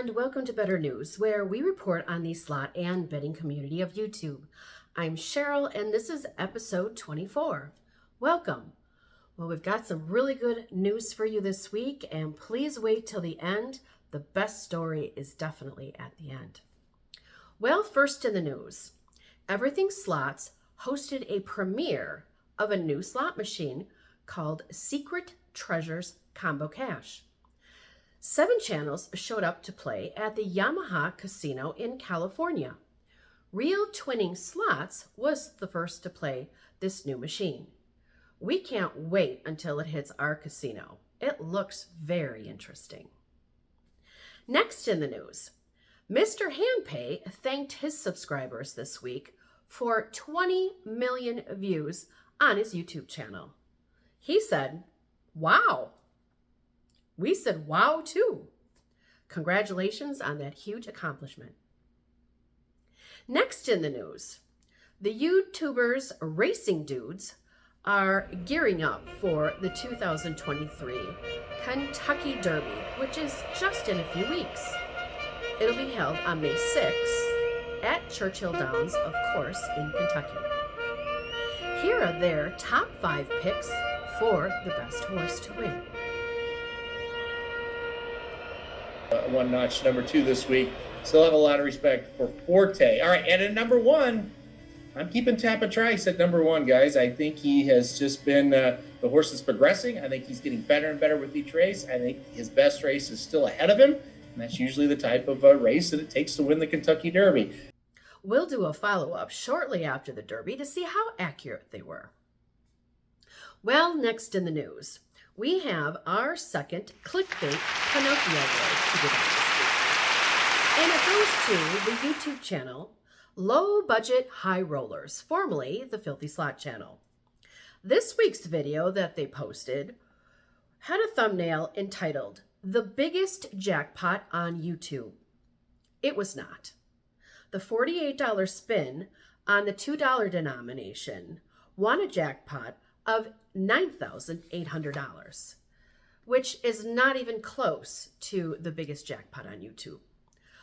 and welcome to Better News, where we report on the slot and betting community of YouTube. I'm Cheryl, and this is episode 24. Welcome. Well, we've got some really good news for you this week, and please wait till the end. The best story is definitely at the end. Well, first in the news, Everything Slots hosted a premiere of a new slot machine called Secret Treasures Combo Cash. 7 channels showed up to play at the Yamaha Casino in California. Real Twinning Slots was the first to play this new machine. We can't wait until it hits our casino. It looks very interesting. Next in the news, Mr. Handpay thanked his subscribers this week for 20 million views on his YouTube channel. He said, "Wow." We said wow too. Congratulations on that huge accomplishment. Next in the news, the YouTubers Racing Dudes are gearing up for the 2023 Kentucky Derby, which is just in a few weeks. It'll be held on May 6th at Churchill Downs, of course, in Kentucky. Here are their top 5 picks for the best horse to win. One notch number 2 this week. Still have a lot of respect for Forte. All right, and at number 1, I'm keeping Tappa Trice at number 1, guys. I think he has just been, the horse is progressing. I think he's getting better and better with each race. I think his best race is still ahead of him, and that's usually the type of race that it takes to win the Kentucky Derby. We'll do a follow-up shortly after the Derby to see how accurate they were. Well, next in the news, we have our second clickbait Pinocchio award to give out this week. And it goes to the YouTube channel Low Budget High Rollers, formerly the Filthy Slot channel. This week's video that they posted had a thumbnail entitled, "The Biggest Jackpot on YouTube." It was not. The $48 spin on the $2 denomination won a jackpot of $9,800, which is not even close to the biggest jackpot on YouTube.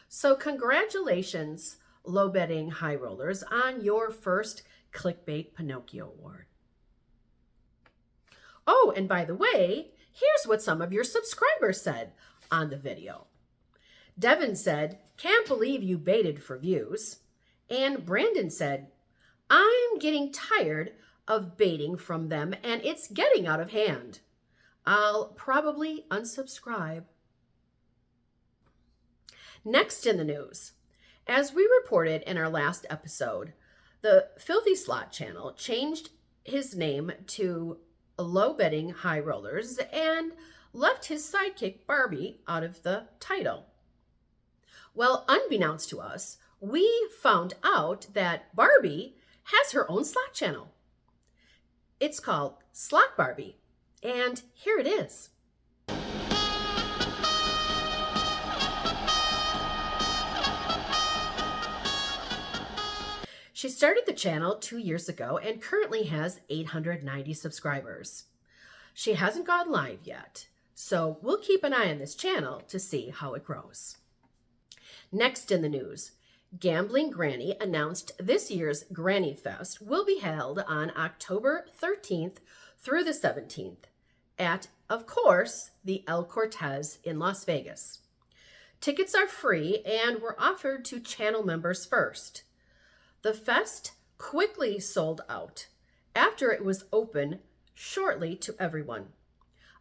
So congratulations, low betting high rollers, on your first Clickbait Pinocchio Award. Oh, and by the way, here's what some of your subscribers said on the video. Devin said, "Can't believe you baited for views." And Brandon said, "I'm getting tired of baiting from them, and it's getting out of hand. I'll probably unsubscribe." Next in the news, as we reported in our last episode, the Filthy Slot channel changed his name to Low Betting High Rollers and left his sidekick Barbie out of the title. Well, unbeknownst to us, we found out that Barbie has her own slot channel. It's called Slot Barbie, and here it is. She started the channel 2 years ago and currently has 890 subscribers. She hasn't gone live yet, so we'll keep an eye on this channel to see how it grows. Next in the news, Gambling Granny announced this year's Granny Fest will be held on October 13th through the 17th at, of course, the El Cortez in Las Vegas. Tickets are free and were offered to channel members first. The fest quickly sold out after it was open shortly to everyone.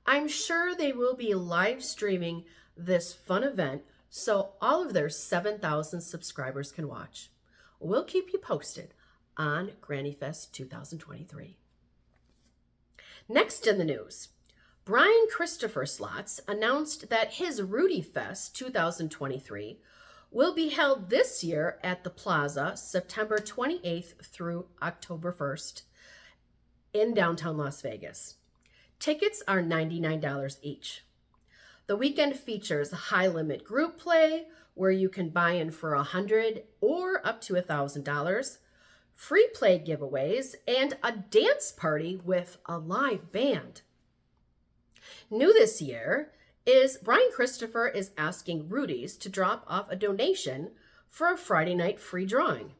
I'm sure they will be live streaming this fun event so all of their 7,000 subscribers can watch. We'll keep you posted on Granny Fest 2023. Next in the news, Brian Christopher Slots announced that his Rudy Fest 2023 will be held this year at the Plaza September 28th through October 1st in downtown Las Vegas. Tickets are $99 each. The weekend features high-limit group play, where you can buy in for $100 or up to $1,000, free play giveaways, and a dance party with a live band. New this year is Brian Christopher is asking Rudy's to drop off a donation for a Friday night free drawing.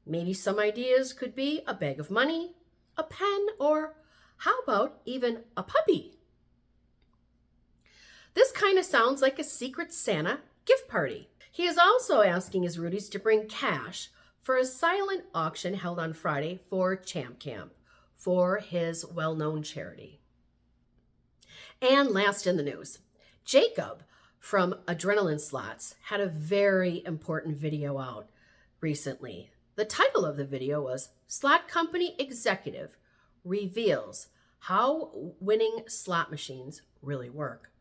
Maybe some ideas could be a bag of money, a pen, or how about even a puppy? This kind of sounds like a Secret Santa gift party. He is also asking his Rudy's to bring cash for a silent auction held on Friday for Champ Camp for his well-known charity. And last in the news, Jacob from Adrenaline Slots had a very important video out recently. The title of the video was Slot Company Executive Reveals How Winning Slot Machines Really Work.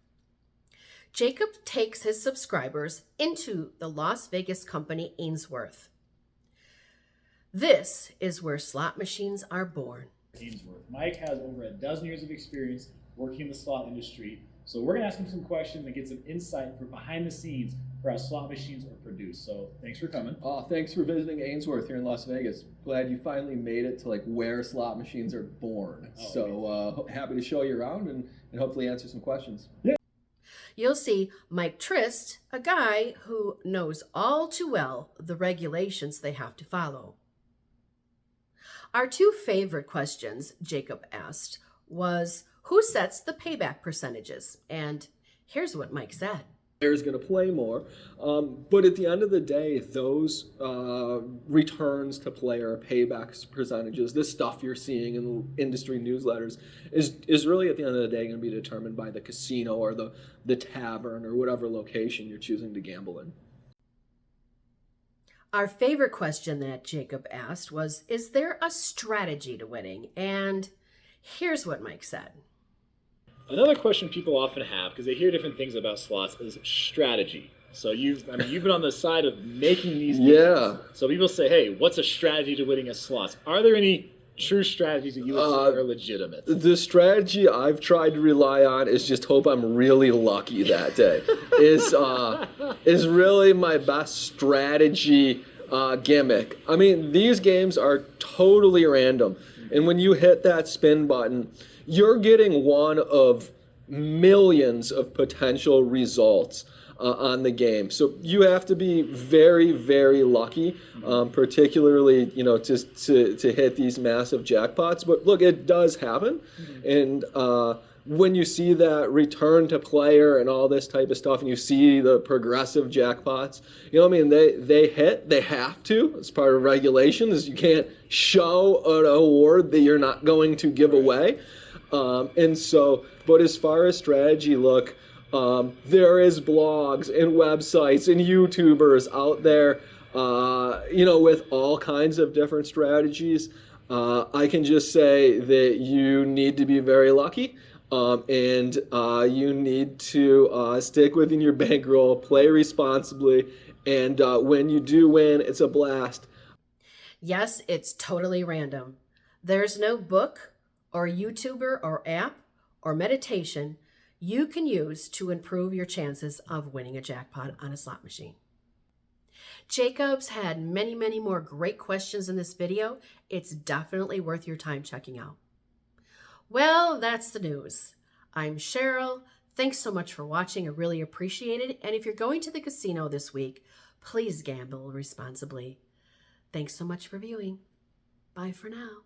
Jacob takes his subscribers into the Las Vegas company Ainsworth. This is where slot machines are born. Ainsworth. Mike has over a dozen years of experience working in the slot industry, so we're gonna ask him some questions and get some insight from behind the scenes for how slot machines are produced. So thanks for coming. Thanks for visiting Ainsworth here in Las Vegas. Glad you finally made it to like where slot machines are born. Happy to show you around and hopefully answer some questions. Yeah. You'll see Mike Trist, a guy who knows all too well the regulations they have to follow. Our two favorite questions Jacob asked was, who sets the payback percentages? And here's what Mike said. Player's going to play more, but at the end of the day, those returns to player payback percentages, this stuff you're seeing in the industry newsletters, is really at the end of the day going to be determined by the casino or the tavern or whatever location you're choosing to gamble in. Our favorite question that Jacob asked was, is there a strategy to winning? And here's what Mike said. Another question people often have, because they hear different things about slots, is strategy. So you've been on the side of making these games. Yeah. So people say, hey, what's a strategy to winning at slots? Are there any true strategies that you would say are legitimate? The strategy I've tried to rely on is just hope I'm really lucky that day. is really my best strategy gimmick. I mean, these games are totally random. And when you hit that spin button, you're getting one of millions of potential results on the game. So you have to be very, very lucky, particularly, just to hit these massive jackpots. But look, it does happen. And when you see that return to player and all this type of stuff, and you see the progressive jackpots, they hit, they have to. It's part of regulations. You can't show an award that you're not going to give away. But as far as strategy, look, there is blogs and websites and YouTubers out there, with all kinds of different strategies. I can just say that you need to be very lucky, and you need to stick within your bankroll, play responsibly, and when you do win, it's a blast. Yes, it's totally random. There's no book or YouTuber or app or meditation you can use to improve your chances of winning a jackpot on a slot machine. Jacob's had many, many more great questions in this video. It's definitely worth your time checking out. Well, that's the news. I'm Cheryl. Thanks so much for watching. I really appreciate it. And if you're going to the casino this week, please gamble responsibly. Thanks so much for viewing. Bye for now.